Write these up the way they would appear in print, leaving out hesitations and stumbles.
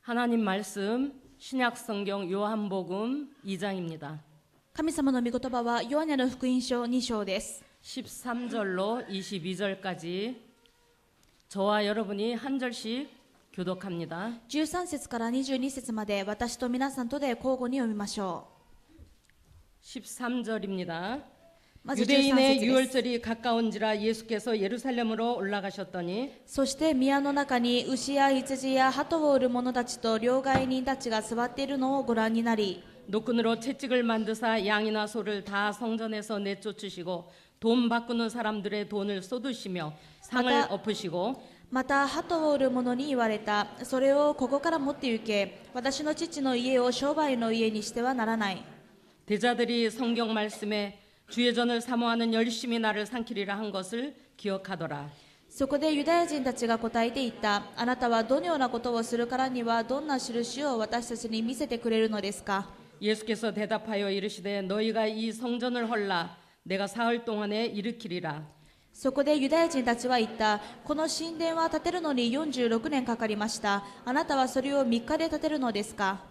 하나님 말씀 신약성경 요한복음 2장입니다. 神様の御言葉はヨハネの福音書2章です。 13절로 22절까지 저와 여러분이 한 절씩 교독합니다. 13節から22節まで私と皆さんとで交互に読みましょ 13절입니다. う。まず13 유대인의 節です。 유월절이 가까운지라 예수께서 예루살렘으로 올라가셨더니 そして宮の中に牛や羊や鳩を売る者たちと両替人たちが座っているのをご覧になり、 노끈으로 채찍을 만드사 양이나 소를 다 성전에서 내쫓으시고 돈 바꾸는 사람들의 돈을 쏟으시며 상을 엎으시고 また鳩を売る者に言われた。それをここから持って行け。私の父の家を商売の家にしてはならない。 대자들이 성경 말씀에 주의 전을 사모하는 열심히 나를 삼키리라 한 것을 기억하더라. そこでユダヤ人たちが答えていった。あなたはどのようなことをするからにはどんな印を私たちに見せてくれるのですか。 예수께서 대답하여 이르시되 너희가 이 성전을 헐라 내가 사흘 동안에 일으키리라. そこでユダヤ人たちは言った。この神殿は建てるのに46年かかりました。あなたはそれを3日で建てるのですか。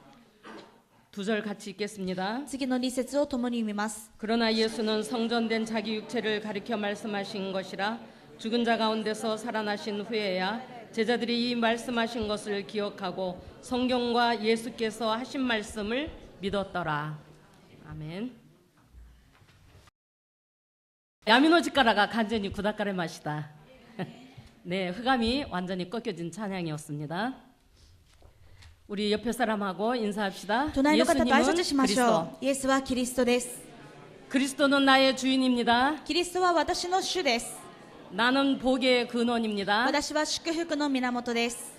두 절 같이 읽겠습니다. 次の2節を共に読みます。 그러나 예수는 성전된 자기 육체를 가리켜 말씀하신 것이라 죽은 자 가운데서 살아나신 후에야 제자들이 이 말씀하신 것을 기억하고 성경과 예수께서 하신 말씀을 믿었더라. 아멘. 야미노 직가라가 간전히 구닥가를 마시다. 네, 흑암이 완전히 꺾여진 찬양이었습니다. 우리 옆에 사람하고 인사합시다. 隣の方と挨 예수님은 拶しましょ 그리스도. う。イエスはキリストです。 그리스도는 나의 주인입니다. キリストは私の主です。 나는 복의 근원입니다. 私は祝福の源です。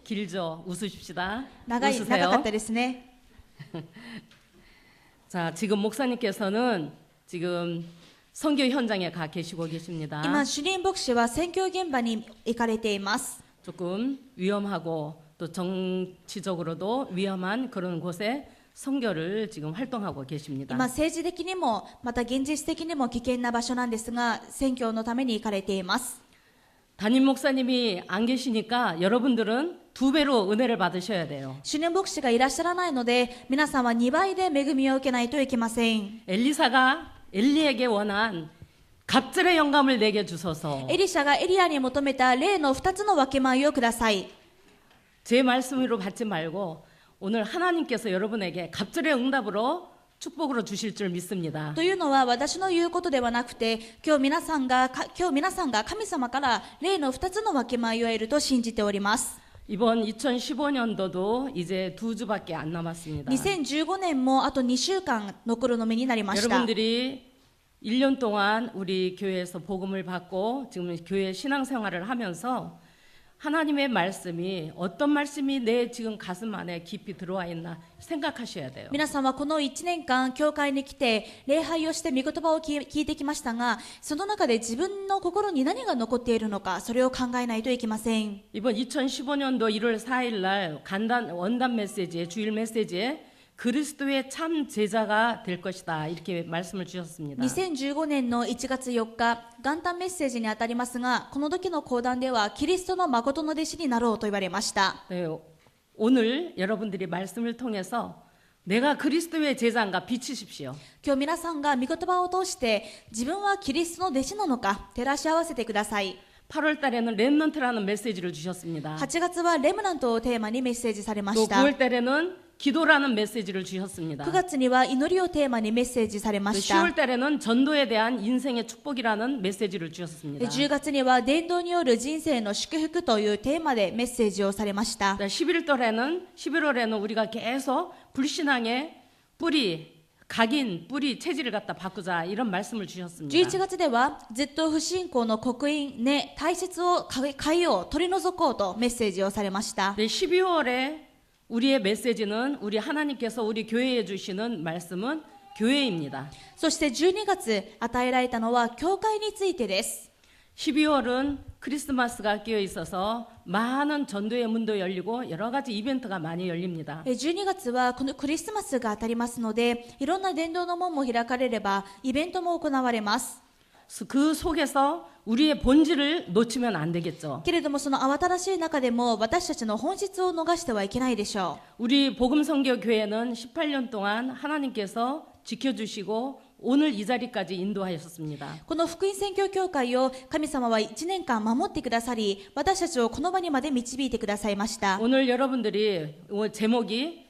길죠. 웃으십시다. 長か 웃으세요. ったですね。 자, 지금 목사님께서는 지금 선교 현장에 가 계시고 계십니다. 今、主任牧師は宣教現場に行かれています。 조금 위험하고 또 정치적으로도 위험한 그런 곳에 선교를 지금 활동하고 계십니다. 今、政治的にも、また現実的にも危険な場所なんですが、宣教のために行かれています。 담임 목사님이 안 계시니까 여러분들은 2배로 은혜를 받으셔야 돼요. 主任牧師がいらっしゃらないので、皆さんは2倍で恵みを受けないといけません。 엘리사가 엘리에게 원한 갑절의 영감을 내게 주소서. エリシャがエリアに求めた例の2つの分け前をください。 제 말씀으로 받지 말고 오늘 하나님께서 여러분에게 갑절의 응답으로 축복으로 주실 줄 믿습니다. というのは私の言うことではなくて、今日皆さんが神様から例の2つの分け前を得ると信じております。 이번 2015년도도 이제 2주밖에 안 남았습니다. 2015年もあと2週間残るのみになりました。 여러분들이 1년 동안 우리 교회에서 복음을 받고 지금 교회 신앙생활을 하면서 하나님의 말씀이 어떤 말씀이 내 지금 가슴 안에 깊이 들어와 있나 생각하셔야 돼요. 皆さんはこの1年間教会に来て礼拝をして御言葉を聞いてきましたが、その中で自分の心に何が残っているのか、それを考えないといけません。 이번 2015년도 1월 4일 날 원단 메시지에 주일 메시지에 그리스도의 참 제자가 될 것이다 이렇게 말씀을 주셨습니다. 2015年の1月4日、元旦メッセージにあたりますが、この時の講談ではキリストの誠の弟子になろうと言われました。 네, 오늘 여러분들이 말씀을 통해서 내가 그리스도의 제자인가 비치십시오. 今日皆さんが御言葉を通して自分はキリストの弟子なのか照らし合わせてください。 8월 달에는 렘넌트라는 메시지를 주셨습니다. 8月はレムナントをテーマにメッセージされま 또 した。 9월 달에는 기도라는 메시지를 주셨습니다. 9月には祈りをテーマにメッセージされま 또 した。 10월 달에는 전도에 대한 인생의 축복이라는 메시지를 주셨습니다. 10月には伝道による人生の祝福というテーマでメッセージをされました。 11월에는 우리가 계속 불신앙의 각인 뿌리 체질을 갖다 바꾸자 이런 말씀을 주셨습니다. 11月ではずっと不信仰の刻印、ね、体質を変えよう、取り除こうとメッセージをされました。 12월에 우리의 메시지는 우리 하나님께서 우리 교회에 주시는 말씀은 교회입니다. そして12月与えられたのは教会についてです。 12월은 크리스마스가 끼어 있어서 많은 전도의 문도 열리고 여러 가지 이벤트가 많이 열립니다. 12月はこのクリスマスが当たりますので、いろんな伝道の門も開かれればイベントも行われます。그 속에서 우리의 본질을 놓치면 안 되겠죠. けれどもその慌ただしい中でも私たちの本質を逃してはいけないでしょ 우리 복음선교교회는 18년 동안 하나님께서 지켜주시고 오늘 이 자리까지 인도하셨습니다. う。この福音宣教協会を神様は1年間守ってくださり、私たちをこの場にまで導いてくださいました。 오늘 여러분들이 제목이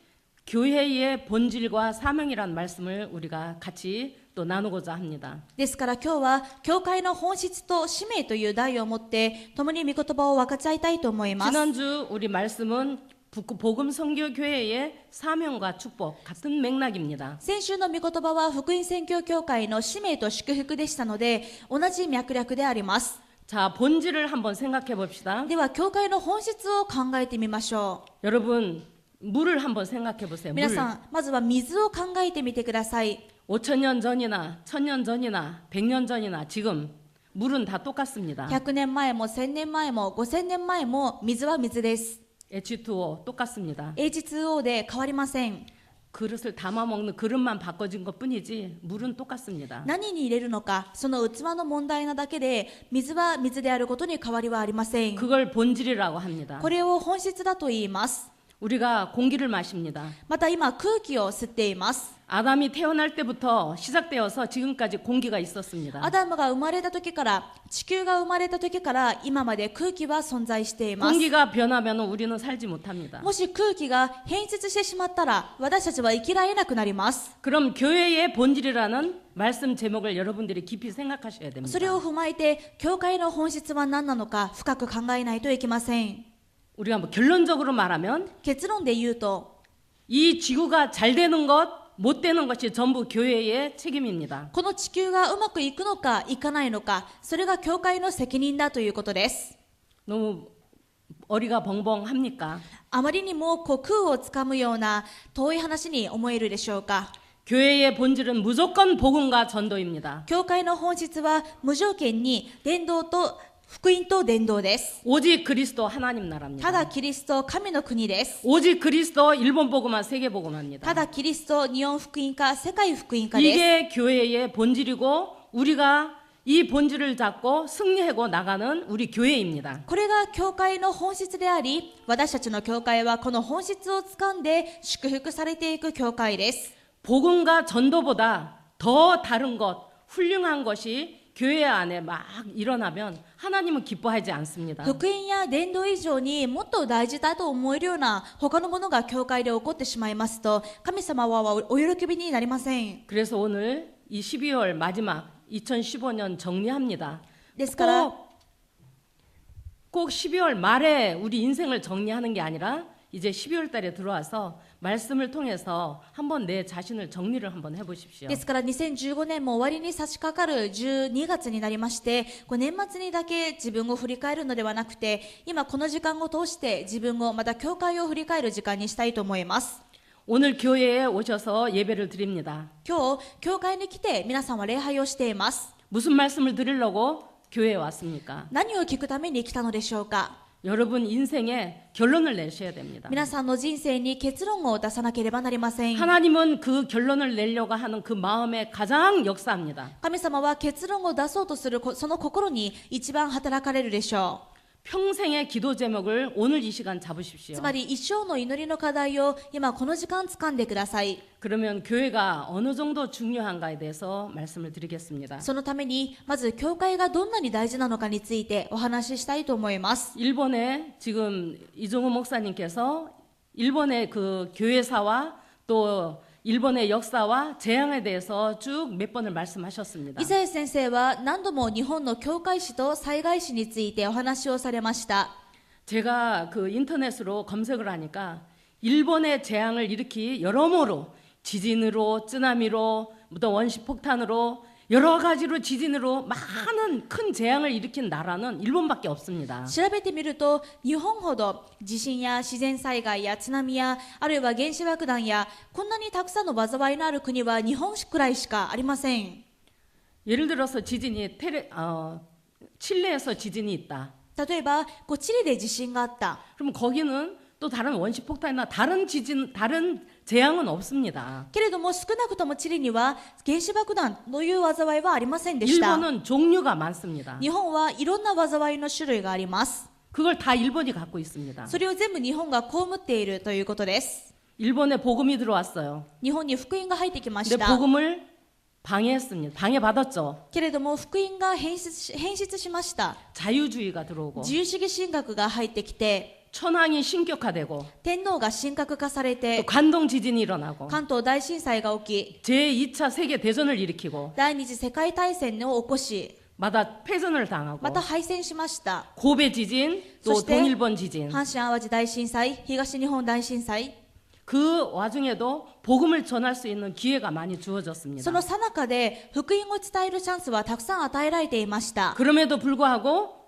교회의 본질과 사명이라는 말씀을 우리가 같이 또 나누고자 합니다. ですから今日は教会の本質と使命という題を持って共に御言葉を分かち合いたいと思います。 지난주 우리 말씀은 복음선교교회의 사명과 축복 같은 맥락입니다. 先週の御言葉は福音宣教協会の使命と祝福でしたので、同じ脈略であります。 자, 본질을 한번 생각해 봅시다. では教会の本質を考えてみましょ 여러분, 물을 한번 생각해 う。 보세요. 皆 물. さん、まずは水を考えてみてください。 5,000년 전이나 1,000년 전이나 100년 전이나 지금 물은 다 똑같습니다. 100年前も1000年前も5000年前も水は水です。 H2O 똑같습니다. H2O で変わりません。 그릇을 담아 먹는 그릇만 바꿔진 것뿐이지 물은 똑같습니다. 何に入れるのか、その器の問題なだけで、水は水であることに変わりはありません。 그걸 본질이라고 합니다. これを本質だと言います。 우리가 공기를 마십니다. また今空気を吸っています。 아담이 태어날 때부터 시작되어서 지금까지 공기가 있었습니다. アダムが生まれた時から、地球が生まれた時から今まで空気は存在しています。 공기가 변하면 우리는 살지 못합니다. もし空気が変質してしまったら、私たちは生きられなくなります。 그럼 교회의 본질이라는 말씀 제목을 여러분들이 깊이 생각하셔야 됩니다. それを踏まえて、教会の本質は何なのか深く考えないといけません。 우리가 뭐 결론적으로 말하면 結論で言うと、 이 지구가 잘 되는 것, 못 되는 것이 전부 교회의 책임입니다. この地球がうまくいくのかいかないのか、それが教会の責任だということです。 너무 어리가 벙벙합니까? あまりにも空をつかむような遠い話に思えるでしょうか。 교회의 본질은 무조건 복음과 전도입니다. 教会の本質は無条件に伝道と福音と伝道です。 오직 그리스도 하나님 た 나라입니다. だキリスト神の国です。 오직 그리스도 일본 복음화 세계 복음화입니다. ただキリスト日本福音化世界福音化です。 이게 교회의 본질이고 우리가 이 본질을 잡고 승리하고 나가는 우리 교회입니다. これが教会の本質であり、私たちの教会はこの本質を掴んで祝福されていく教会です。 복음과 전도보다 더 다른 것, 훌륭한 것이 교회 안에 막 일어나면 하나님은 기뻐하지 않습니다. 福音や伝道以上にもっと大事だと思えるような他のものが教会で起こってしまいますと、神様はお喜びになりません。 그래서 오늘 이 12월 마지막 2015년 정리합니다. ですから、 꼭 12월 말에 우리 인생을 정리하는 게 아니라 이제 12월 달에 들어와서 말씀을 통해서 한번 내 자신을 정리를 한번 해보십시오. ですから2015年も終わりに差し掛かる12月になりまして、年末にだけ自分を振り返るのではなくて、今この時間を通して自分をまた教会を振り返る時間にしたいと思います。 오늘 교회에 오셔서 예배를 드립니다. 今日教会に来て皆さんは礼拝をしています。 무슨 말씀을 드리려고 교회에 왔습니까? 何を聞くために来たのでしょうか。 여러분 인생에 결론을 내셔야 됩니다. 皆さんの人生に結論を出さなければなりません。 하나님은 그 결론을 내려고 하는 그 마음에 가장 역사합니다. 神様は結論を出そうとするその心に一番働かれるでしょう。 평생의 기도 제목을 오늘 이 시간 잡으십시오. つまり一生の祈りの課題を今この時間掴んでください。 그러면 교회가 어느 정도 중요한가에 대해서 말씀을 드리겠습니다. そのためにまず教会がどんなに大事なのかについてお話ししたいと思います。 일본에 지금 이종호 목사님께서 일본의 그 교회사와 또 일본의 역사와 재앙에 대해서 쭉 몇 번을 말씀하셨습니다. イザヤ先生は何度も日本の教会史と災害史についてお話をされました。 제가 그 인터넷으로 검색을 하니까 일본의 재앙을 일으키 여러모로 지진으로 쓰나미로 또 원시폭탄으로 여러 가지로 지진으로 많은 큰 재앙을 일으킨 나라는 일본밖에 없습니다. 調べてみると日本ほど地震や自然災害や津波やあるいは原子爆弾やこんなにたくさんの災いのある国は日本くらいしかありません。 예를 들어서 칠레에서 지진이 있다. 例えばチリで地震があった。 그러면 거기는 또 다른 원시 폭탄이나 다른 지진, 다른 재앙은 없습니다. けれども少なくともチリには原子爆弾という災いはありませんでした。 일본은 종류가 많습니다. 日本はいろんな災いの種類があります。 그걸 다 일본이 갖고 있습니다. それを全部日本が被っているということです。 일본에 복음이 들어왔어요. 日本に福音が入ってきまし 근데 た。 복음을 방해했습니다. 방해받았죠. けれども福音が変質しました。 자유주의가 들어오고 自由主義神学が入ってきて、 천황이 신격화되고 天皇が神格化され 또 て、 관동 지진이 일어나고 関東大震災が起き、 제2차 세계 대전을 일으키고 第二次世界大戦を起こし、 마다 패전을 당하고 また敗戦しました。 고베 지진 또 そして 동일본 지진 阪神・淡路大震災、東日本大震災、 그 와중에도 복음을 전할 수 있는 기회가 많이 そ 주어졌습니다. の最中で福音を伝えるチャンスはたくさん与えられていました。 그럼에도 불구하고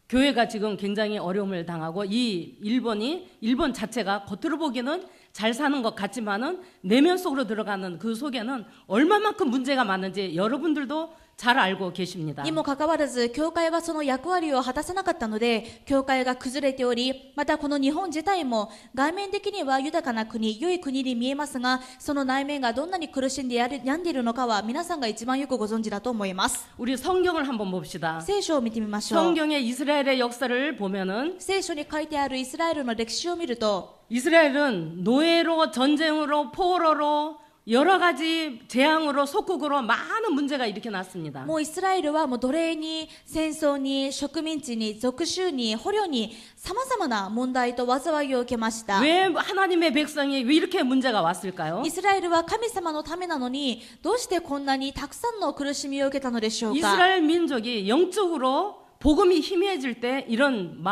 교회가 지금 굉장히 어려움을 당하고 이 일본 자체가 겉으로 보기에는 잘 사는 것 같지만은 내면 속으로 들어가는 그 속에는 얼마만큼 문제가 많은지 여러분들도 잘 알고 계십니다. にもかかわらず、教会はその役割を果たさなかったので、教会が崩れており、またこの日本自体も外面的には豊かな国、良い国に見えますが、その内面がどんなに苦しんで病んでいるのかは皆さんが一番よくご存知だと思います。 우리 성경을 한번 봅시다. 聖書を見てみましょう。 성경의 이스라엘의 역사를 보면은 聖書に書いてあるイスラエルの歴史を見ると、 이스라엘은 노예로 전쟁으로 포로로 여러 가지 재앙으로 속국으로 많은 문제가 이렇게 났습니다. もうイスラエルはもう奴隷に戦争に植民地に属州に捕虜に様々な問題と災いを受けました。 왜 하나님의 백성이 왜 이렇게 문제가 왔을까요? イスラエルは神様のためなのにどうしてこんなにたくさんの苦しみを受けたのでしょうか。 이스라엘 민족이 영적으로 복음이 희미해질 때 이런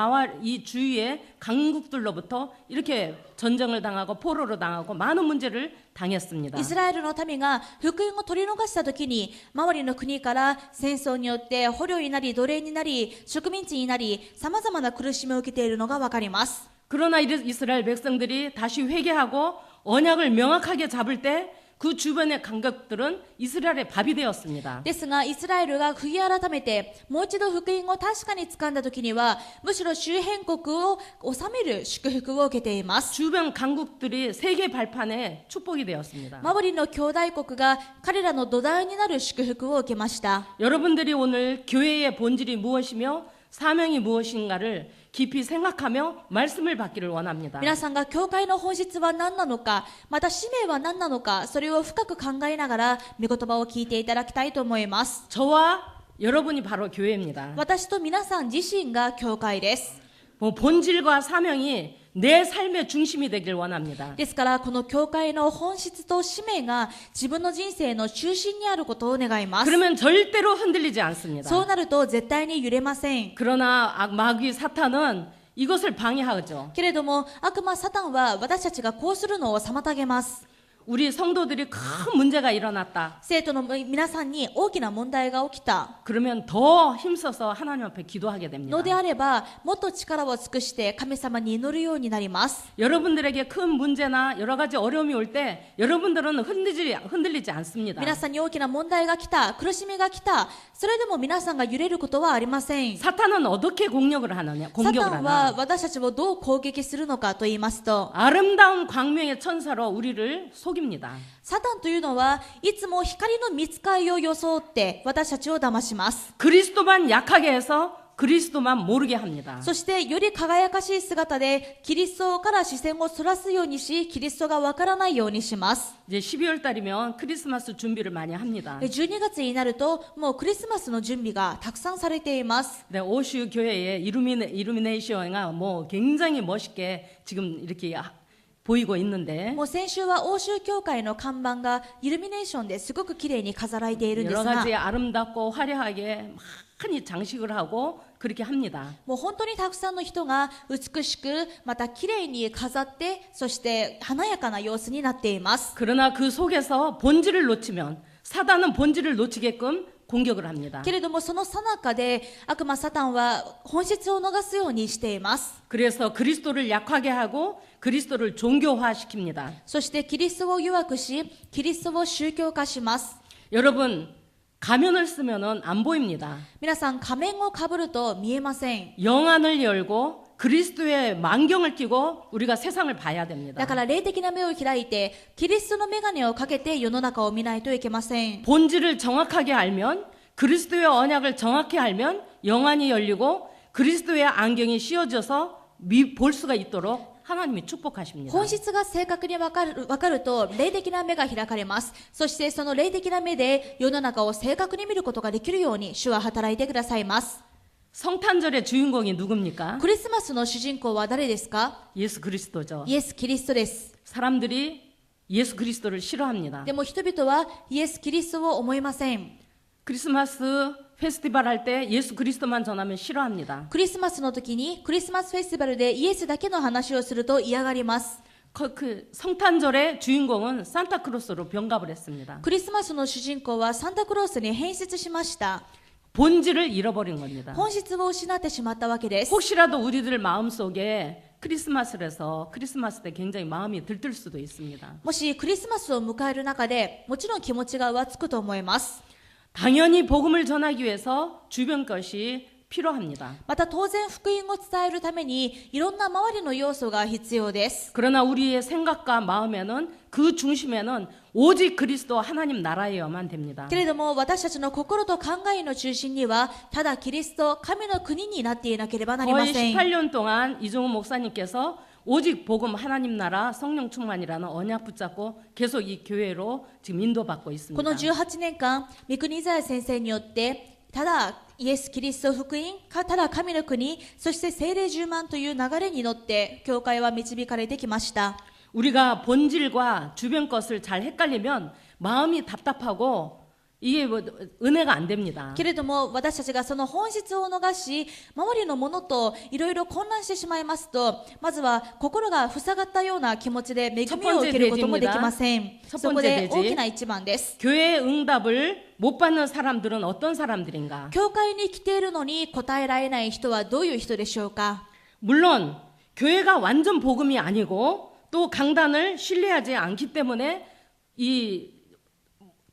이 주위의 강국들로부터 이렇게 전쟁을 당하고 포로로 당하고 많은 문제를 당했습니다. イスラエルの民が福音を取り逃したときに周りの国から戦争によって捕虜になり奴隷になり植民地になり様々な苦しみを受けているのがわかります。 그러나 이스라엘 백성들이 다시 회개하고 언약을 명확하게 잡을 때 그 주변의 강국들은 이스라엘의 밥이 되었습니다. ですがイスラエルが悔い改めてもう一度福音を確かに掴んだときにはむしろ周辺国を治める祝福を受けています。 주변 강국들이 세계 발판에 축복이 되었습니다. 周りの兄弟国が彼らの土台になる祝福を受けました。 여러분들이 오늘 교회의 본질이 무엇이며 사명이 무엇인가를 깊이 생각하며 말씀을 받기를 원합니다. 皆さんが教会の本質は何なのか、また使命は何なのか、それを深く考えながら御言葉を聞いていただきたいと思います。 저와 여러분이 바로 교회입니다. 私と皆さん自身が教会です。 본질과 사명이 내 삶의 중심이 되길 원합니다. ですからこの教会の本質と使命が自分の人生の中心にあることを願います。 그러면 절대로 흔들리지 않습니다. そうなると絶対に揺れません。 그러나 마귀 사탄은 이것을 방해하죠. けれども悪魔サタンは私たちがこうするのを妨げます。 우리 성도들이 큰 문제가 일어났다. 生徒の皆さんに大きな問題が起きた 그러면 더 힘써서 하나님 앞에 기도하게 됩니다. のであればもっと力を尽くして神様に祈るようになります。 여러분들에게 큰 문제나 여러 가지 어려움이 올 때 여러분들은 흔들리지 않습니다. 皆さんに大きな問題が来た、苦しみが来た、それでも皆さんが揺れることはありません。 사탄은 어떻게 공격을 하느냐? サ 공격을 タンは 하나? 私たちをどう攻撃するのかと言いますと、 아름다운 광명의 천사로 우리를 속입니다. サタンというのはいつも光の御使いを装って私たちを騙します。 그리스도만 약하게 해서 그리스도만 모르게 합니다. そしてより輝かしい姿でキリストから視線をそらすようにし、キリストがわからないようにします。 이제 12월 달이면 크리스마스 준비를 많이 합니다. 12月になるともうクリスマスの準備がたくさんされています。 네, 오슈 교회의 이루미네이션가 뭐 굉장히 멋있게 지금 이렇게 보이고 있는데 もう先週は欧州教会の看板がイルミネーションですごく綺麗に飾られているんです 여러 が、 가지 아름답고 화려하게 많이 장식을 하고 그렇게 합니다. もう本当にたくさんの人が美しくまた綺麗に飾って、そして華やかな様子になっています。 그러나 그 속에서 본질을 놓치면 사단은 본질을 놓치게끔 공격을 합니다. けれどもその最中で悪魔サタンは本質を逃すようにしています。 그래서 그리스도를 약하게 하고 그리스도를 종교화시킵니다. そしてキリストを弱くし、キリストを宗教化します。 여러분 가면을 쓰면은 안 보입니다. 皆さん仮面をかぶると見えません。 영안을 열고 그리스도의 만경을 끼고 우리가 세상을 봐야 だ 됩니다. から霊的な目を開いて、キリストの眼鏡をかけて世の中を見ないといけません。 본질을 정확하게 알면, 그리스도의 언약을 정확히 알면 영안이 열리고 그리스도의 안경이 씌워져서 볼 수가 있도록 하나님이 축복하십니다. 本質が正確にわかると、霊的な目が開かれます。そしてその霊的な目で世の中を正確に見ることができるように主は働いてくださいます。 성탄절의 주인공이 누굽니까? クリスマスの主人公は誰ですか？ 예수 그리스도죠. イエス・キリストです。 사람들이 예수 그리스도를 싫어합니다. でも人々はイエス・キリストを思いません。 크리스마스 페스티벌 할 때 예수 그리스도만 전하면 싫어합니다. クリスマスの時にクリスマスフェスティバルでイエスだけの話をすると嫌がります。 그 성탄절의 주인공은 산타크로스로 병갑을 했습니다. クリスマスの主人公はサンタクロースに変質しました。 본질을 잃어버린 겁니다. 本質を失ってしまったわけです。 혹시라도 우리들 마음속에 크리스마스를 해서 크리스마스 때 굉장히 마음이 들뜰 수도 있습니다. もしクリスマスを迎える中でもちろん気持ちが浮つくと思います。 당연히 복음을 전하기 위해서 주변 것이 필요합니다. また当然福音を伝えるためにいろんな周りの要素が必要です。 그러나 우리의 생각과 마음에는 그 중심에는 오직 그리스도 하나님 나라여만 됩니다. けれども私たちの心と考えの中心にはただキリスト神の国になっていなければなりま 거의 せん。 18년 동안 이종우 목사님께서 오직 복음 하나님 나라 성령 충만이라는 언약 붙잡고 계속 이 교회로 지금 인도받고 この 있습니다. 18年間三國イザヤ先生によってただイエス・キリスト福音ただ神の国そして聖霊10万という流れに乗って教会は導かれてきました。 우리가 본질과 주변 것을 잘 헷갈리면 마음이 답답하고 이게 뭐 은혜가 안 됩니다. けれども私たちがその本質を逃し周りのものといろいろ混乱してしまいますとまずは心が塞がったような気持ちで恵みを受けることもできません。そこで大きな一番です。 교회의 응답을 못 받는 사람들은 어떤 사람들인가? 教会に来ているのに答えられない人はどういう人でしょうか？ 물론 교회가 완전 복음이 아니고 또 강단을 신뢰하지 않기 때문에 이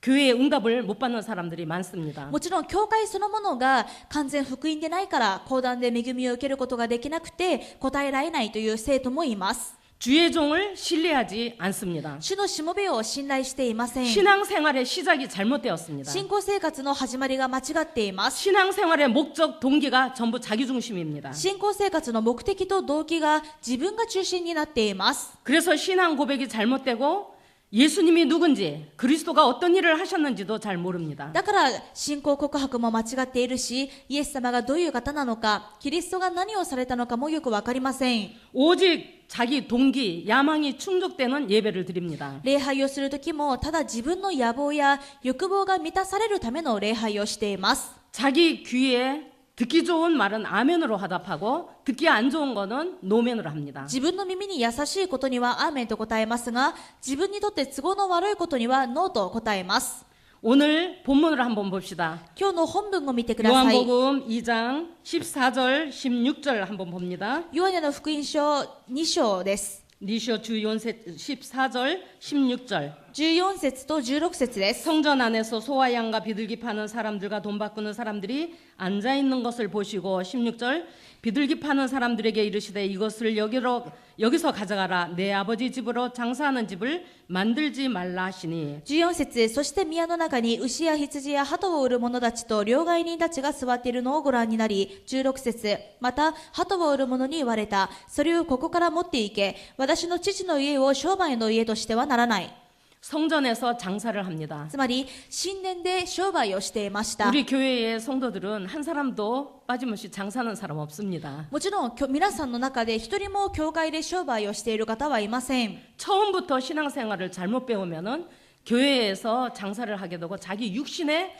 교회의 응답을 못 받는 사람들이 많습니다. もちろん教会そのものが完全福音でないから講談で恵みを受けることができなくて答えられないという生徒もいます。 주의 종을 신뢰하지 않습니다. 主のしもべを信頼していません。 신앙생활의 시작이 잘못되었습니다. 信仰生活の始まりが間違っています。 신앙생활의 목적, 동기가 전부 자기중심입니다. 信仰生活の目的と動機が自分が中心になっています。 그래서 신앙 고백이 잘못되고 예수님이 누군지 그리스도가 어떤 일을 하셨는지도 잘 모릅니다. だから信仰告白も間違っているしイエス様がどういう方なのかキリストが何をされたのかもよくわかりません。 오직 자기 동기, 야망이 충족되는 예배를 드립니다. 礼拝をするときもただ自分の野望や欲望が満たされるための礼拝をしています。 자기 귀에 듣기 좋은 말은 아멘으로 화답하고 듣기 안 좋은 거는 노멘으로 합니다. 自分の耳に優しいことにはアーメンと答えますが自分にとって都合の悪いことにはノーと答えます。 오늘 본문을 한번 봅시다. 今日の本文を見てください。 요한복음 2장 14절 16절 한번 봅니다. ヨハネの福音書2章です。 니쇼 주요세 14절 16절 14節と16節です。 성전 안에서 소와 양과 비둘기 파는 사람들과 돈 바꾸는 사람들이 앉아 있는 것을 보시고 16절 비둘기 파는 사람들에게 이르시되 이것을 여기서 가져가라 내 아버지 집으로 장사하는 집을 만들지 말라 하시니 14節そして宮の中に牛や羊や鳩を売る者たちと両替人たちが座っているのをご覧になり16節また鳩を売る者に言われたそれをここから持って行け私の父の家を商売の家としてはならない 성전에서 장사를 합니다. つまり神殿で商売をしていました。 우리 교회의 성도들은 한 사람도 빠짐없이 장사하는 사람 없습니다. もちろん皆さんの中で一人も教会で商売をしている方はいません。 처음부터 신앙생활을 잘못 배우면은 교회에서 장사를 하게 되고 자기 육신의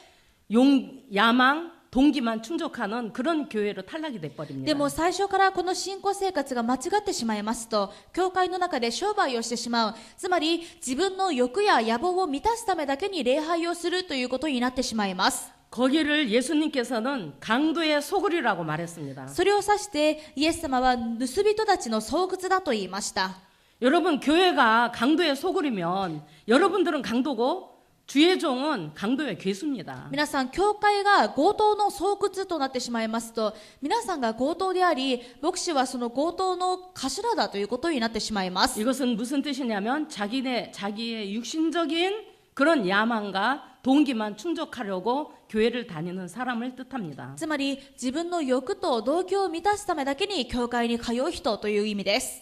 야망 동기만 충족하는 그런 교회로 탈락이 돼버립니다. でも最初からこの信仰生活が間違ってしまいますと教会の中で商売をしてしまうつまり自分の欲や野望を満たすためだけに礼拝をするということになってしまいます。 거기를 예수님께서는 강도의 소굴이라고 말했습니다. それを指してイエス様は盗人たちの巣窟だと言いました。 여러분 교회가 강도의 소굴이면 여러분들은 강도고 주의 종은 강도의 괴수입니다. 皆さん、教会が強盗の巣窟となってしまいますと、皆さんが強盗であり、牧師はその強盗の頭だということになってしまいます。 이것은 무슨 뜻이냐면 자기의 육신적인 그런 야망과 동기만 충족하려고 교회를 다니는 사람을 뜻합니다. つまり、自分の欲と動機を満たすためだけに教会に通う人という意味です。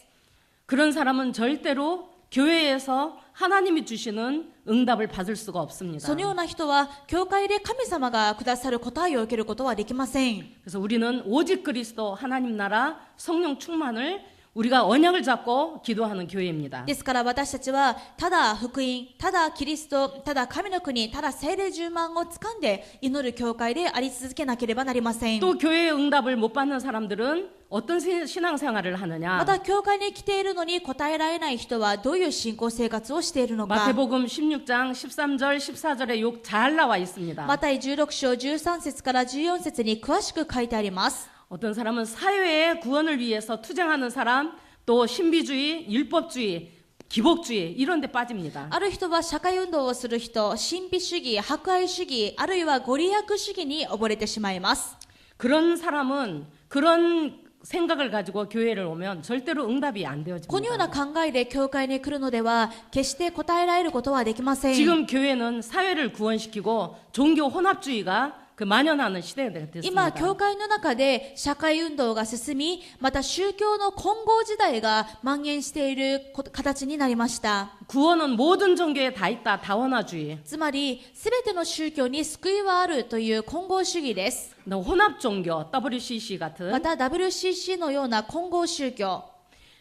그런 사람은 절대로 교회에서 하나님이 주시는 응답을 받을 수가 없습니다. そのような人は、教会で神様がくださる答えを受けることはできません。 그래서 우리는 오직 그리스도 하나님 나라 성령 충만을 우리가 언약을 잡고 기도하는 교회입니다. ですから私たちは、ただ福音、ただキリスト、ただ神の国、ただ聖霊充満を掴んで祈る教会であり続けなければなりません。 또 교회의 응답을 못 받는 사람들은 어떤 신앙생활을 하느냐? また教会に来ているのに答えられない人はどういう信仰生活をしているのか。 마태복음 16장 13절 14절에 욕 잘 나와 있습니다. マタイ16章13節から14節に詳しく書いてあります。 어떤 사람은 사회의 구원을 위해서 투쟁하는 사람, 또 신비주의, 율법주의, 기복주의 이런 데 빠집니다. ある人は社会運動をする人、神秘主義、博愛主義、あるいはご利益主義に溺れてしまいます。 그런 사람은 그런 생각을 가지고 교회를 오면 절대로 응답이 안 このような 되어집니다. 考えで教会に来るのでは、決して答えられることはできません。 지금 교회는 사회를 구원시키고 종교 혼합주의가 그 만연하는 시대가 今、 됐습니다. 教会の中で社会運動が進み、また宗教の混合時代が蔓延している形になりました。 구원은 모든 종교에 다 있다. 다원화주의. つまり、すべての宗教に救いはあるという混合主義です。 혼합종교, WCC ま 같은 た WCC のような混合宗教、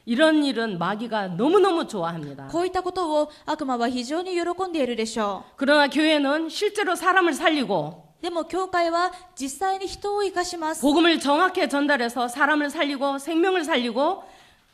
이런 일은 마귀가 너무너무 좋아합니다. こういったことを悪魔は非常に喜んでいるでしょ 그러나 교회는 실제로 사람을 살리고 う。でも教会は実際に人を生かします。 복음을 정확히 전달해서 사람을 살리고 생명을 살리고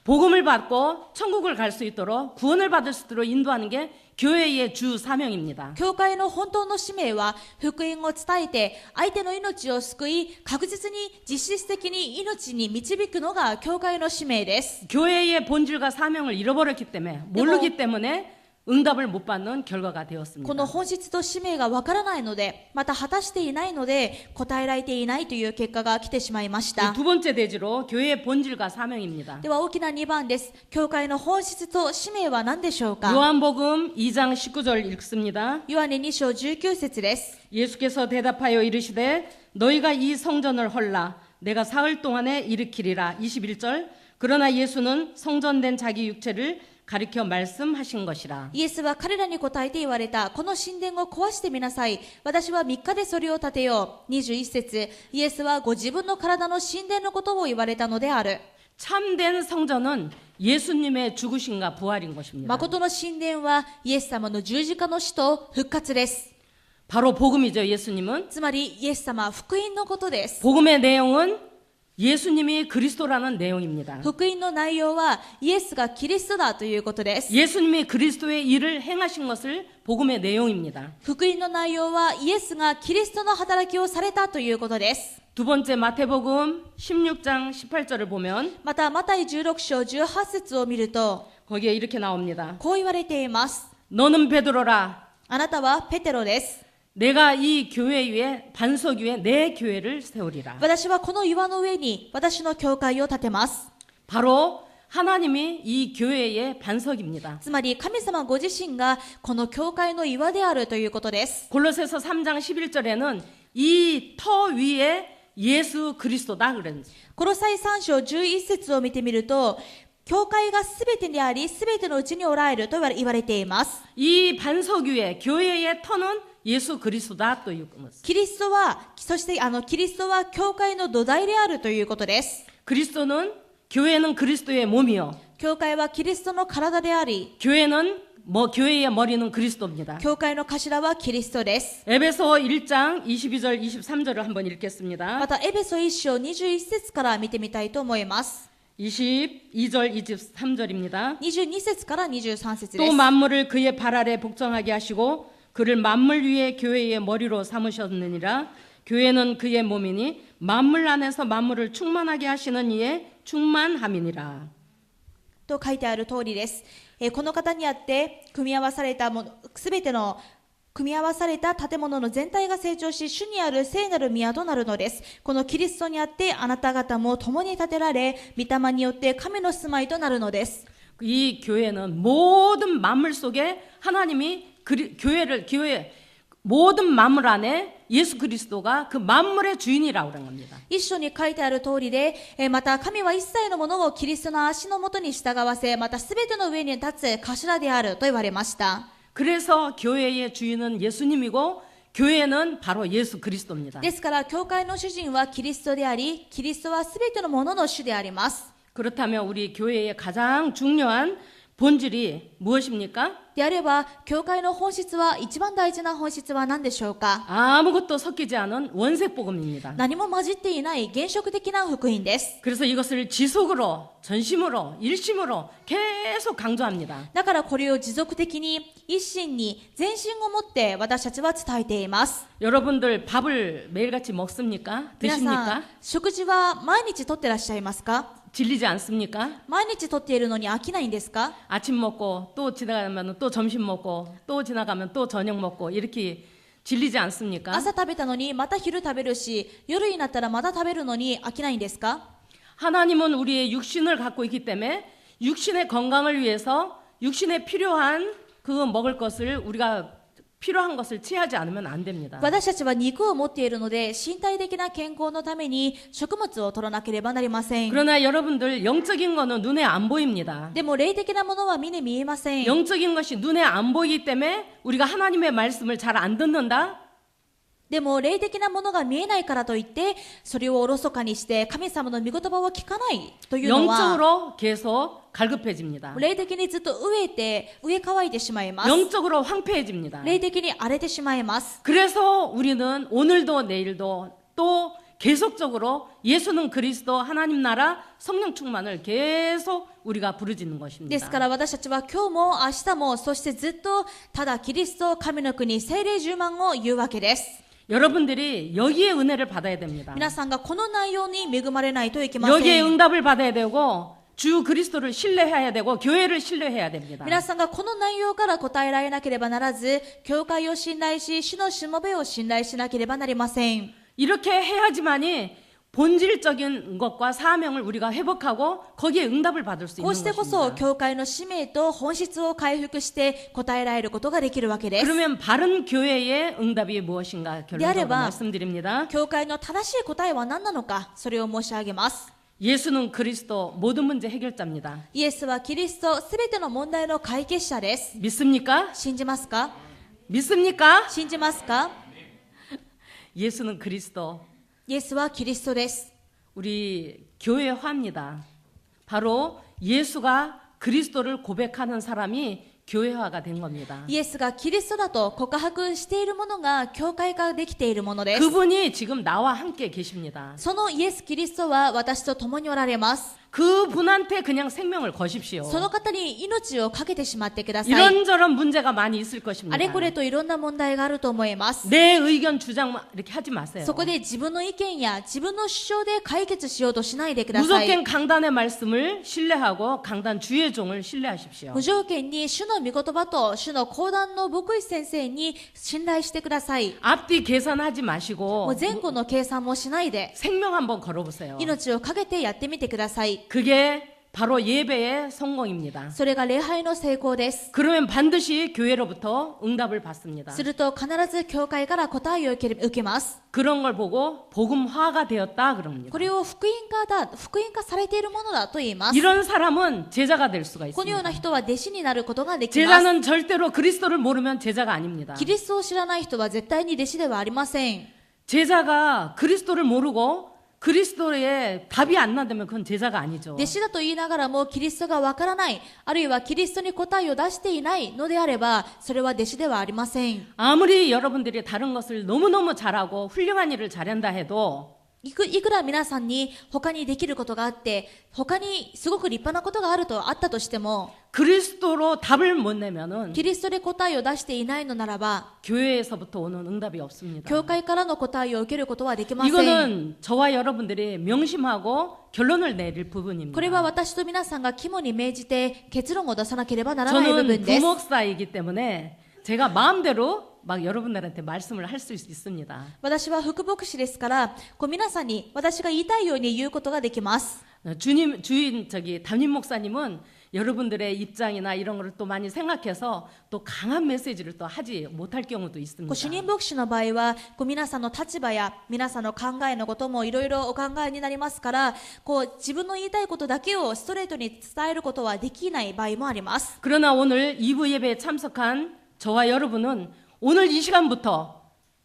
복음을 받고 천국을 갈 수 있도록 구원을 받을 수 있도록 인도하는 게 교회의 주 사명입니다. 教会の本当の使命は福音を伝えて相手の命を救い、確実に実質的に命に導くのが教会の使命です。 교회의 본질과 사명을 잃어버렸기 때문에 모르기 때문에 응답을 못 받는 결과가 こ 되었습니다. の本質と使命がわからないので、また果たしていないので、答えられていないという結果が来てしまいました。 두 번째 대지로 교회의 본질과 사명입니다. では大きな2番です。教会の本質と使命は何でしょうか。 요한복음 2장 19절 읽습니다. ヨハネ2章19節です。 예수께서 대답하여 이르시되 너희가 이 성전을 헐라 내가 사흘 동안에 일으키리라. 21절. 그러나 예수는 성전된 자기 육체를 가리켜 말씀하신 것이라. イエスは彼らに答えて言われた。この神殿を壊してみなさい。私は3日でそれを建てよう。21節。イエスはご自分の体の神殿のことを言われたのである。 참된 성전은 예수님의 죽으심과 부활인 것입니다. 誠の神殿はイエス様の十字架の死と復活です。 바로 복음이죠. 예수님은 つまりイエス様は福音のことです。 복음의 내용은 예수님이 그리스도라는 내용입니다. 福音の内容はイエスがキリストだということです。 예수님이 그리스도의 일을 행하신 것을 복음의 내용입니다. 福音の内容はイエスがキリストの働きをされたということです。 두 번째 마태복음 16장 18절을 보면 またマタイ16章18節を見ると 거기에 이렇게 나옵니다. こう言われています。 너는 베드로라. あなたはペテロです。 내가 이 교회 위에 반석 위에 내 교회를 세우리라. 私はこの岩の上に私の教会を建てます。 바로 하나님이 이 교회의 반석입니다. つまり神様ご自身がこの教会の岩であるということです。 골로새서 3장 11절에는 이 터 위에 예수 그리스도다 그랬는데 コロサイ3章11節を見てみると、教会がすべてであり、すべてのうちにおられると言われています。 이 반석 위에 교회의 터는 예수 그리스도다 또いうことです. キリストは、そしてキリストは教会の土台であるということです。 그리스도는 교회는 그리스도의 몸이요. 教会はキリストの体であり、 교회는 교회의 머리는 그리스도입니다. 教会の頭はキリストです。 에베소 1장 22절 23절을 한번 읽겠습니다. またエベソ1章21節から見てみたいと思います。 22절 23절입니다. 22節から23節で 또 す。 만물을 그의 발 아래 복종하게 하시고 그를 만물 위에 교회의 머리로 삼으셨느니라. 교회는 그의 몸이니 만물 안에서 만물을 충만하게 하시는 이의 충만함이니라. と書いてある通りです。この方にあって組み合わされたものすべての組み合わされた建物の全体が成長し、主にある聖なる宮となるのです。このキリストにあって、あなた方も共に建てられ、御霊によって神の住まいとなるのです。 이 교회는 모든 만물 속에 하나님이 교회 모든 만물 안에 예수 그리스도가 그 만물의 주인이라고 그런 겁니다. 一章に書いてある通りで、また神は一切のものをキリストの足のもとに従わせ、またすべての上に立つ頭であると言われました。 그래서 교회의 주인은 예수님이고 교회는 바로 예수 그리스도입니다. ですから、教会の主人はキリストであり、キリストはすべてのものの主であります。 그렇다면 우리 교회의 가장 중요한 본질이 무엇입니까? であれば、教会の本質は、一番大事な本質は何でしょうか？ 아무것도 섞이지 않은 원색 복음입니다. 何も混じっていない原色的な福音です。 그래서 이것을 지속으로, 전심으로, 일심으로 계속 강조합니다. だからこれを持続的に、一心に、全心を持って私たちは伝えています。 여러분들 밥을 매일같이 먹습니까? 皆さ 드십니까? ん、食事は毎日とってらっしゃいますか？ 질리지 않습니까? 毎日とっているのに飽きないんですか？ 아침 먹고 또 지나가면 또 점심 먹고 또 지나가면 또 저녁 먹고 이렇게 질리지 않습니까? 朝食べたのにまた昼食べるし、夜になったらまた食べるのに飽きないんですか？ 하나님은 우리의 육신을 갖고 있기 때문에 육신의 건강을 위해서 육신에 필요한 그 먹을 것을 우리가 필요한 것을 취하지 않으면 안 됩니다. 私たちは肉を持っているので、身体的な健康のために食物を取らなければなりません。 그러나 여러분들 영적인 거는 눈에 안 보입니다. でも霊的なものは目に見えません。 영적인 것이 눈에 안 보이기 때문에 우리가 하나님의 말씀을 잘 안 듣는다? でも霊的なものが見えないからといって、それをおろそかにして神様の御言葉を聞かないというのは、 영적으로 계속 갈급해집니다. 霊的にずっと植え乾いてしまいます。 영적으로 황폐해집니다. 霊的に荒れてしまいます。 그래서 우리는 오늘도 내일도 또 계속적으로 예수는 그리스도 하나님 나라 성령 충만을 계속 우리가 부르짖는 です 것입니다. から私たちは今日も明日も、そしてずっとただキリスト、神の国、聖霊充満を言うわけです。 여러분들이 여기에 은혜를 받아야 됩니다. 皆さんがこの内容に恵まれないといけませ 여기에 ん。 응답을 받아야 되고 주 그리스도를 신뢰해야 되고 교회를 신뢰해야 됩니다. 皆さんがこの内容から答えられなければならず、教会を信頼し、主のしもべを信頼しなければなりません。 이렇게 해야지만이 본질적인 것과 사명을 우리가 회복하고 거기에 응답을 받을 수 こう 있는 してこそ 것입니다. 教会の使命と本質を回復して答えられることができるわけです。 그러면 바른 교회의 응답이 무엇인가 결론적으로 야레바. 말씀드립니다. 教会の正しい答えは何なのか、それを申し上げます。 예수는 그리스도 모든 문제 해결자입니다. イエスはキリスト、すべての問題の解決者です。 믿습니까? 信じますか？ 믿습니까? 信じますか？ 예수는 그리스도. イエスはキリストです。 우리 교회화입니다. 바로 예수가 그리스도를 고백하는 사람이 교회화가 된 겁니다. イエスがキリストだと告白しているものが教会化できているものです。 그분이 지금 나와 함께 계십니다. そのイエス・キリストは私と共におられます。 그분한테 그냥 생명을 거십시오. その方に命をかけてしまってください。 이런저런 문제가 많이 있을 あ 것입니다. れこれといろんな問題があると思います。 내 의견 주장 이렇게 하지 마세요. そこで自分の意見や自分の主張で解決しようとしないでください。 무조건 강단의 말씀을 신뢰하고 강단 주의 종을 신뢰하십시오. 無条件に主の御言葉と主の講談の牧師先生に信頼してください。 앞뒤 계산하지 も 마시고 う前後の計算もしないで 생명 한번 걸어보세요. 命をかけてやってみてください。 그게 바로 예배의 성공입니다. それが礼拝の成功です。 그러면 반드시 교회로부터 응답을 받습니다. すると必ず教会から答えを受けます。 그런 걸 보고 복음화가 되었다 그럽니다. これを福音化されているものだと言います。 이런 사람은 제자가 될 수가 このよう 있습니다. な人は弟子になることができます。 제자는 절대로 그리스도를 모르면 제자가 아닙니다. キリストを知らない人は絶対に弟子ではありません。 제자가 그리스도를 모르고 그리스도의 답이 안 나다면 그건 제자가 아니죠. 弟子だと言いながらもキリストがわからない、あるいはキリストに答えを出していないのであれば、それは弟子ではありません。 아무리 여러분들이 다른 것을 너무너무 잘하고 훌륭한 일을 잘한다 해도 いくら皆さんに他にできることがあって、他にすごく立派なことがあったとしても、 그리스도로 답을 못 내면은 キリストで答えを出していないのならば、 교회에서부터 오는 응답이 없습니다. 教会からの答えを受けることはできません。 이거는 저와 여러분들이 명심하고 결론을 내릴 これ 부분입니다. は私と皆さんが肝に銘じて結論を出さなければならない部 저는 分です。 부목사이기 때문에 제가 마음대로 막 여러분들한테 말씀을 할 수 있습니다. 私は副牧師ですから、皆さんに私が言いたいように言うことができます。 담임 목사님은 여러분들의 입장이나 이런 걸 또 많이 생각해서 또 강한 메시지를 또 하지 못할 경우도 있습니다. 主任牧師の場合は、皆さんの立場や皆さんの考えのこともいろいろお考えになりますから、自分の言いたいことだけをストレートに伝えることはできない場合もあります。 그러나 오늘 2부 예배에 참석한 저와 여러분은 오늘 이 시간부터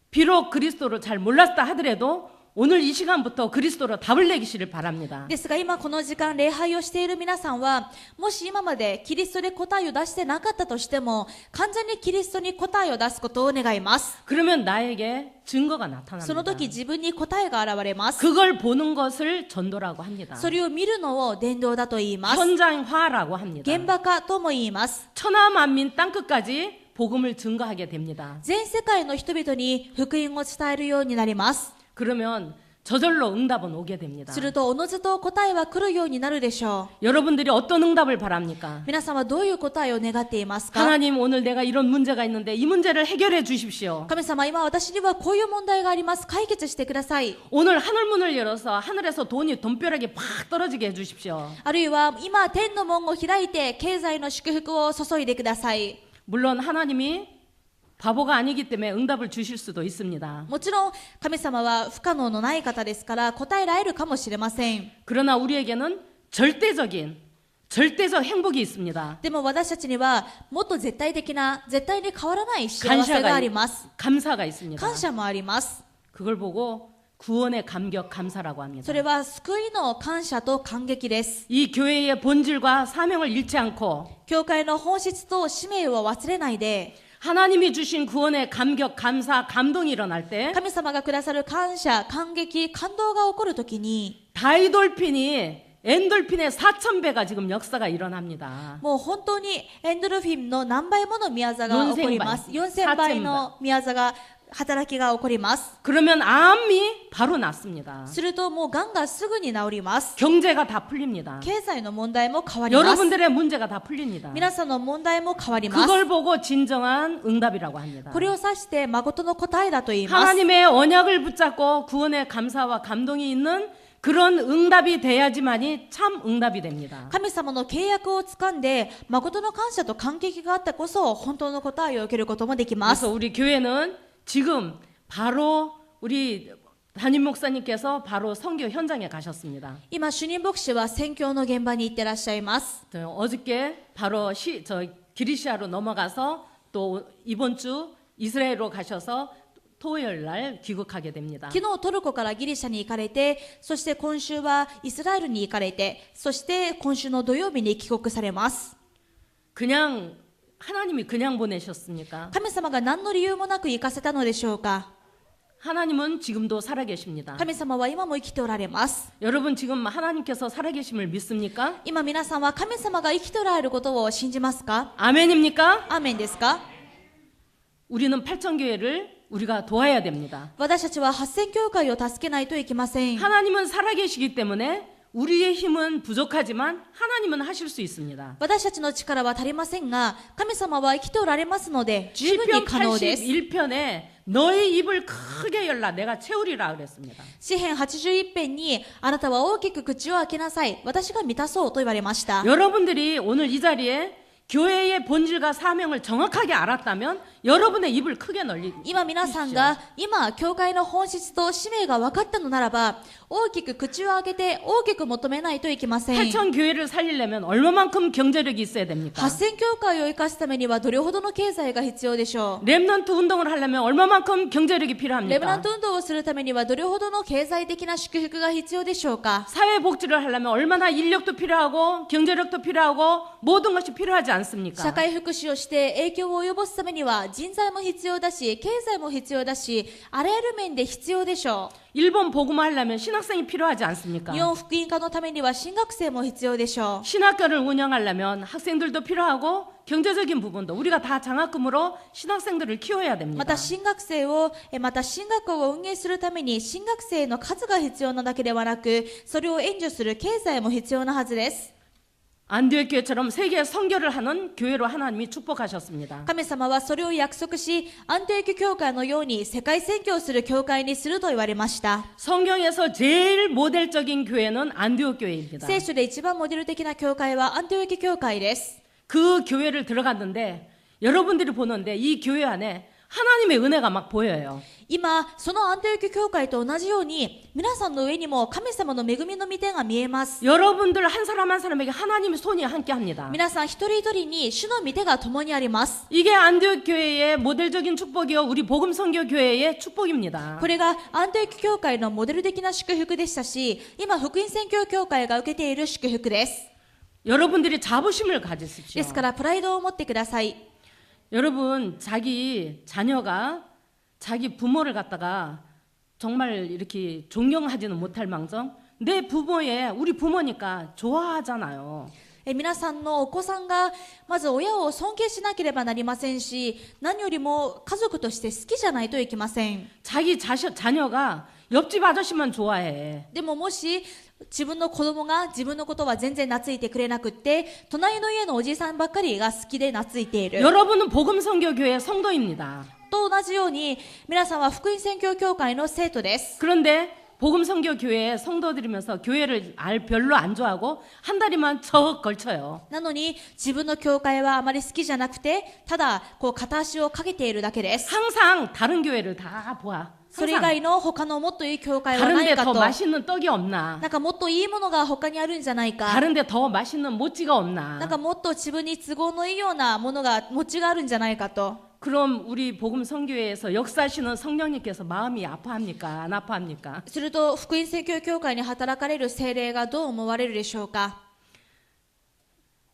비록 그리스도를 잘 몰랐다 하더라도 오늘 이 시간부터 그리스도로 답을 내기시를 바랍니다. ですが今この時間礼拝をしている皆さんは、もし今までキリストで答えを出してなかったとしても、完全にキリストに答えを出すことを願います。 그러면 나에게 증거가 その 나타납니다. 時自分に答えが現れます。 그걸 보는 것을 전도라고 합니다. それを見るのを伝道だと言います。 현장화라고 합니다. 現場化とも言います。 천하만민 땅끝까지 복음을 증거하게 됩니다. 全世界の人々に福音を伝えるようになります。 그러면 저절로 응답은 오게 됩니다. するとおのずと答えは来るようになるでしょう。 여러분들이 어떤 응답을 바랍니까? 皆さんはどういう答えを願っていますか？ 하나님 오늘 내가 이런 문제가 있는데 이 문제를 해결해 주십시오. 神様、今私にはこういう問題があります。解決してください。 오늘 하늘문을 열어서 하늘에서 돈벼락이 팍 떨어지게 해주십시오. あるいは今天の門を開いて経済の祝福を注いでください。 물론 하나님이 바보가 아니기 때문에 응답을 주실 수도 있습니다. もちろん神様は不可能のない方ですから答えられるかもしれません。 그러나 우리에게는 절대적 행복이 있습니다. でも私たちにはもっと絶対的な、絶対に変わらない幸せがあります。 감사가 있습니다. 感謝もあります。 그걸 보고 구원의 감격 감사라고 합니다. それは救いの感謝と感激です。 이 교회의 본질과 사명을 잃지 않고 教会の本質と使命を忘れないで、 하나님이 주신 구원의 감격, 감사, 감동이 일어날 때 神様がくださる感謝、感激、感動が起こるときに、 다이돌핀이 엔돌핀의 4,000배가 지금 역사가 일어납니다. もう本当にエンドルフィンの何倍もの宮座が起こります。4000倍の宮座が働きが起こります。 그러면 암이 바로 낫습니다. するともうがんがすぐに治ります。 경제가 다 풀립니다. 経済の問題も変わります。 여러분들의 문제가 다 풀립니다. 皆さんの問題も変わります。 그걸 보고 진정한 응답이라고 합니다. これを指して誠の答えだと言います。 하나님의 언약을 붙잡고 구원의 감사와 감동이 있는 그런 응답이 돼야지만이 참 응답이 됩니다. 神様の契約を掴んで誠の感謝と感激があってこそ本当の答えを受けることもできます。 그래서 우리 교회는 지금 바로 우리 담임 목사님께서 바로 선교 현장에 가셨습니다. 今主任牧師は宣教の現場に行ってらっしゃいます。 어저께 바로 기리시아로 넘어가서 또 이번 주 이스라엘로 가셔서 토요일 날 귀국하게 됩니다. 昨日トルコからギリシャに行かれて、そして今週はイスラエルに行かれて、そして今週の土曜日に帰国されます。 하나님이 그냥 보내셨습니까? 神様が何の理由もなく行かせたのでしょうか？ 하나님은 지금도 살아계십니다. 神様は今も生きておられます。 여러분 지금 하나님께서 살아계심을 믿습니까? 今皆さんは神様が生きておられることを信じますか？ 아멘입니까? アーメンですか？ 우리는 8,000교회를 우리가 도와야 됩니다. 私たちは8000教会を助けないといけません。 하나님은 살아계시기 때문에 우리의 힘은 부족하지만 하나님은 하실 수 있습니다. 私たちの力は足りませんが、神様は生きておられますので十分に 시편 可能です。 81편에 너의 입을 크게 열라 내가 채우리라 그랬습니다. 詩編81編にあなたは大きく口を開けなさい、私が満たそうと言われました。 여러분들이 오늘 이 자리에 교회의 본질과 사명을 정확하게 알았다면 여러분의 입을 크게 널리 今皆さんが今教会の本質と使命が分かったのならば、大きく口を開けて大きく求めないといけません。 8,000교회를 살리려면 얼마만큼 경제력이 있어야 됩니까? 8000教会を生かすためにはどれほどの経済が必要でしょう。 렘넌트 운동을 하려면 얼마만큼 경제력이 レブナン 필요합니까? ト運動をするためにはどれほどの経済的な祝福が必要でしょうか？ 사회복지를 하려면 얼마나 인력도 필요하고 경제력도 필요하고 모든 것이 필요하지 社 않습니까? 会福祉をして影響を及ぼすためには人材も必要だし、経済も必要だし、あらゆる面で必要でしょう。 일본 복음화 하려면 신학생이 필요하지 않습니까? 日本福音化のためには進学生も必要でしょう。 신학교를 운영하려면 학생들도 필요하고 경제적인 부분도 우리가 다 장학금으로 신학생들을 키워야 됩니다. また進学校を運営するために進学生の数が必要なだけではなく、それを援助する経済も必要なはずです。 안디옥 교회처럼 세계 선교를 하는 교회로 하나님이 축복하셨습니다. 神様はそれを約束し、アンテオキ教会のように世界宣教をする教会にすると言われました。 성경에서 제일 모델적인 교회는 안디옥 교회입니다. 聖書で一番モデル的な教会はアンテオキ教会です。 그 교회를 들어갔는데 여러분들이 보는데 이 교회 안에 하나님의 은혜가 막 보여요. 今、そのアンテオキ教会と同じように、皆さんの上にも神様の恵みの御手が見えます。 여러분들 한 사람 한 사람에게 하나님의 손이 함께 합니다. 皆さん一人一人に主の御手が共にあります。 이게 안디옥 교회의 모델적인 축복이요 우리 복음 선교 교회의 축복입니다. これがアンテオキ教会のモデル的な祝福でしたし、今福音宣教教会が受けている祝福です。 여러분들이 자부심을 가지십시오. ですからプライドを持ってください。 여러분 자기 자녀가 자기 부모를 갖다가 정말 이렇게 존경하지는 못할 망정 내 부모에 우리 부모니까 좋아하잖아요. 皆さんのお子さんがまず親を尊敬しなければなりませんし、何よりも家族として好きじゃないといけません。 자기 자녀가 옆집 아저씨만 좋아해. でももし自分の子供が自分のことは全然懐いてくれなくって、隣の家のおじさんばっかりが好きで懐いている。 여러분은 복음 선교 교회 성도입니다. と同じように、皆さんは福音宣教教会の生徒です。 그런데 복음 선교 교회에 성도들이면서 교회를 별로 안 좋아하고 한 다리만 척 걸쳐요. なのに自分の教会はあまり好きじゃなくて、ただこう片足をかけているだけです。 항상 다른 교회를 다 보아. それ以外の他のもっといい教会はな 다른데 いか 더 と、 맛있는 떡이 없나? なんかもっといいものが他にあるんじゃないか、 다른데 더 맛있는 모찌가 なん 없나? かもっと自分に都合のいいようなものが餅があるんじゃないかと。 그럼 우리 복음 선교회에서 역사하시는 성령님께서 마음이 아파합니까? 안 아파합니까? すると福音宣教教会に働かれる聖霊がどう思われるでしょうか。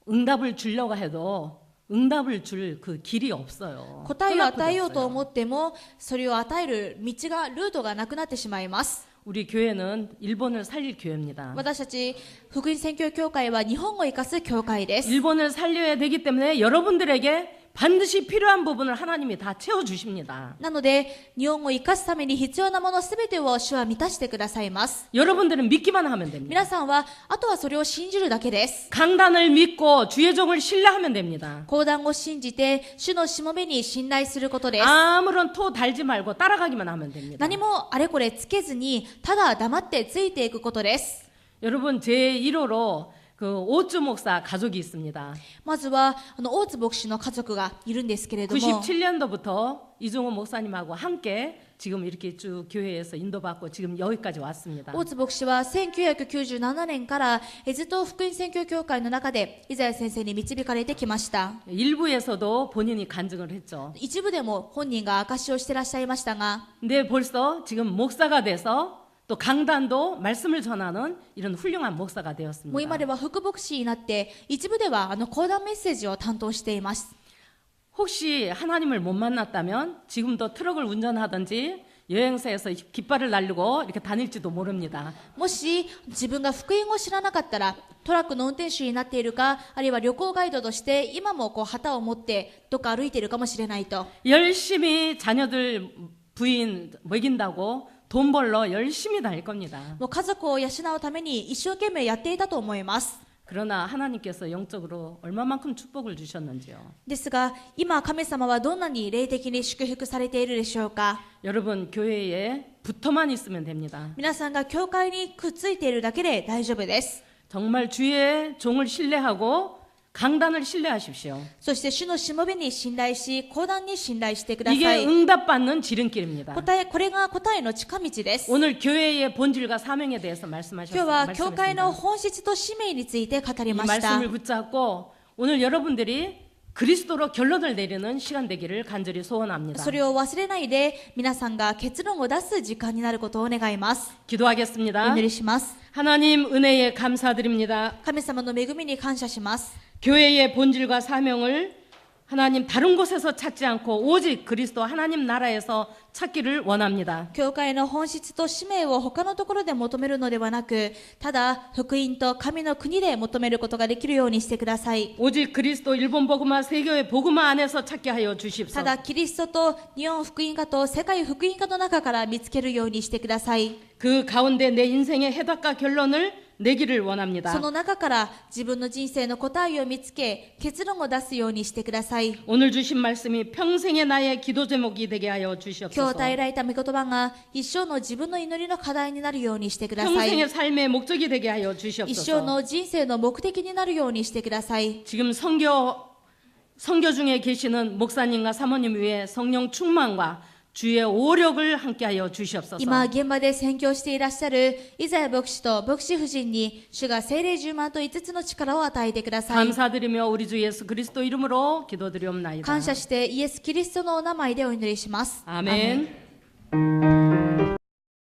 응답을 주려고 해도 응답을 줄 그 길이 없어요. 答えを与えようと 끊어버렸어요. 思っても、それを与える道が、ルートがなくなってしまいます。 우리 교회는 일본을 살릴 교회입니다. 私たち福音宣教教会は日本を生かす教会です。 일본을 살려야 되기 때문에 여러분들에게 반드시 필요한 부분을 하나님이 다 채워주십니다. なので日本を生かすために必要なものすべてを主は満たしてくださいます。 여러분들은 믿기만 하면 됩니다. 皆さんはあとはそれを信じるだけです。 강단을 믿고 주의 종을 신뢰하면 됩니다. 講談を信じて主のしもべに信頼することです。 아무런 토 달지 말고 따라가기만 하면 됩니다. 何もあれこれつけずに、ただ黙ってついていくことです。 여러분 제 1호로 그 오주 목사 가족이 있습니다. まずは大津牧師の家族がいるんですけれども、 97년도부터 이종호 목사님하고 함께 지금 이렇게 쭉 교회에서 인도받고 지금 여기까지 왔습니다. 大津牧師は1997年からずっと福音宣教協会の中でイザヤ先生に導かれてきました。 일부에서도 본인이 간증을 했죠. 一部でも本人が証しをしてらっしゃいましたが、 근데 벌써 지금 목사가 돼서 또 강단도 말씀을 전하는 이런 훌륭한 목사가 もう 되었습니다. 今では副牧師になって一部では講談メッセージを担当しています。 혹시 하나님을 못 만났다면 지금도 트럭을 운전하든지 여행사에서 깃발을 날리고 이렇게 다닐지도 모릅니다. もし自分が福音を知らなかったらトラックの運転手になっているか、あるいは旅行ガイドとして今も旗を持ってどっか歩いているかもしれないと。 열심히 자녀들 부인 먹인다고 돈 벌러 열심히 다닐 겁니다. もう家族を養うために一生懸命やっていたと思います。 그러나 하나님께서 영적으로 얼마만큼 축복을 주셨는지요. ですが今神様はどんなに霊的に祝福されているでしょうか。 여러분 교회에 붙어만 있으면 됩니다. 皆さんが教会にくっついているだけで大丈夫です。 정말 주의 종을 신뢰하고 강단을 신뢰하십시오. そして主のしもべに信頼し、講談に信頼してくださ 이게 い。 응답받는 지름길입니다. これが答えの近道です。 오늘 교회의 본질과 사명에 대해서 今日は教会の 말씀하셨습니다. 本質と使命について語り 이 ました。 말씀을 붙잡고 오늘 여러분들이 그리스도로 결론을 내리는 시간 되기를 간절히 소원합니다. それを忘れないで皆さんが結論を出す時間になることを願います。 기도하겠습니다. お祈りします。 하나님 은혜에 감사드립니다. 神様の恵みに感謝します。 교회의 본질과 사명을 하나님 다른 곳에서 찾지 않고 오직 그리스도 하나님 나라에서 찾기를 원합니다. 教会の本質と使命を他のところで求めるのではなく、ただ福音と神の国で求めることができるようにしてください。 오직 그리스도 일본 복음화 세계의 복음화 안에서 찾게 하여 주십시오. ただキリストと日本福音化と世界福音化の中から見つけるようにしてください。 그 가운데 내 인생의 해답과 결론을 내기를 そ 원합니다. の中から自分の人生の答えを見つけ、結論を出すようにしてください。 오늘 주신 말씀이 평생의 나의 기도 제목이 되게 하여 今日 주시옵소서. 与えられた御言葉が一生の自分の祈りの課題になるようにしてください。 평생의 삶의 목적이 되게 하여 一生 주시옵소서. の人生の目的になるようにしてください。 지금 선교 중에 계시는 목사님과 사모님 위에 성령 충만과 주의 오력을 함께하여 주시옵소서. 今現場で宣教していらっしゃるイザヤ牧師と牧師夫人に主が聖霊10万と5つの力を与えてください。 감사드리며 우리 주 예수 그리스도 이름으로 기도드리옵나이다. 感謝してイエス・キリストのお名前でお祈りします。 아멘.